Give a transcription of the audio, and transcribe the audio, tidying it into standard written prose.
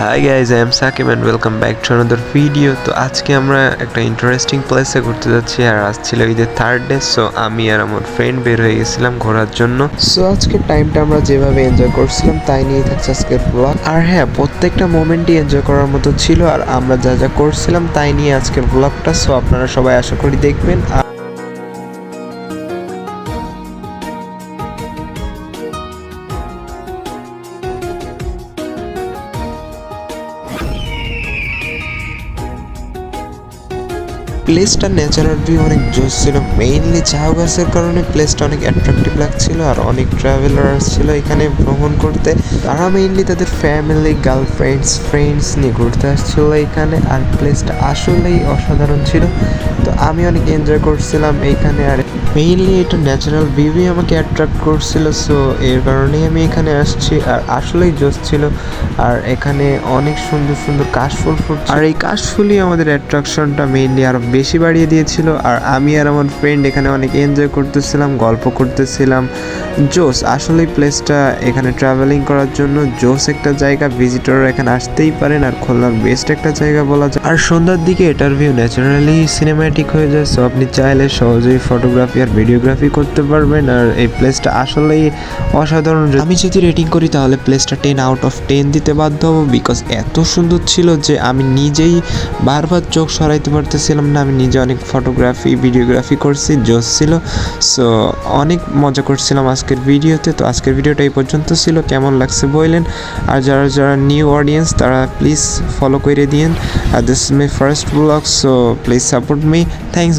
High guys, I am Sakib and welcome back to another video. তো আজকে আমরা একটা ইন্টারেস্টিং প্লেসে ঘুরতে যাচ্ছি, আর আজ ছিল ঈদের থার্ড ডে। সো আমি আর আমার ফ্রেন্ড বের হয়ে গেছিলাম ঘোরার জন্য। সো আজকের টাইমটা আমরা যেভাবে এনজয় করছিলাম তাই নিয়েই থাকছে আজকের ব্লগ। আর হ্যাঁ, প্রত্যেকটা মোমেন্টই এনজয় করার মতো ছিল, আর আমরা যা যা করছিলাম তাই নিয়ে আজকের ব্লগটা। সো আপনারা সবাই আশা করি দেখবেন। প্লেসটার ন্যাচারাল ভিউ অনেক জোস ছিল। মেইনলি ঝাউ গাছের কারণে প্লেসটা অনেক অ্যাট্রাকটিভ লাগছিল, আর অনেক ট্রাভেলার আসছিল এখানে ভ্রমণ করতে। তারা মেইনলি তাদের ফ্যামিলি, ফ্রেন্ডস নিয়ে ঘুরতে আসছিল এখানে। আর প্লেসটা আসলেই অসাধারণ ছিল। তো আমি অনেক এনজয় করছিলাম এইখানে। আর মেইনলি এটা ন্যাচারাল ভিউই আমাকে অ্যাট্রাক্ট করছিল। সো এর কারণেই আমি এখানে আসছি, আর আসলেই জোস ছিল। আর এখানে অনেক সুন্দর সুন্দর কাশফুল ফুটছে, আর এই কাশফুলই আমাদের অ্যাট্রাকশনটা মেইনলি আরো বেশি বাড়িয়ে দিয়েছিল। আর আমি আর আমার ফ্রেন্ড এখানে অনেক এনজয় করতেছিলাম, গল্প করতেছিলাম। জোস আসলেই প্লেসটা, এখানে ট্রাভেলিং করার জন্য জোস একটা জায়গা। ভিজিটররা এখানে আসতেই পারেন, আর খুলনার বেস্ট একটা জায়গা বলা যায়। আর সন্ধ্যার দিকে এটার ভিউ ন্যাচারালি সিনেম্যাটিক হয়ে যায়। সো আপনি চাইলে সহজেই ফটোগ্রাফি আর ভিডিওগ্রাফি করতে পারবেন। আর এই প্লেসটা আসলেই অসাধারণ। আমি যদি রেটিং করি তাহলে প্লেসটা 10 আউট অফ 10 দিতে বাধ্য হবো, বিকজ এত সুন্দর ছিল যে আমি নিজেই বারবার চোখ সরাইতে পারতেছিলাম না। আমি নিজে অনেক ফটোগ্রাফি ভিডিওগ্রাফি করছি, জোস ছিল। সো অনেক মজা করছিলাম আজকের ভিডিওতে। তো আজকের ভিডিওটা এই পর্যন্ত ছিল, কেমন লাগছে বললেন। আর যারা যারা নিউ অডিয়েন্স তারা প্লিজ ফলো করে দিন। This is my first blog, so please support me. Thanks.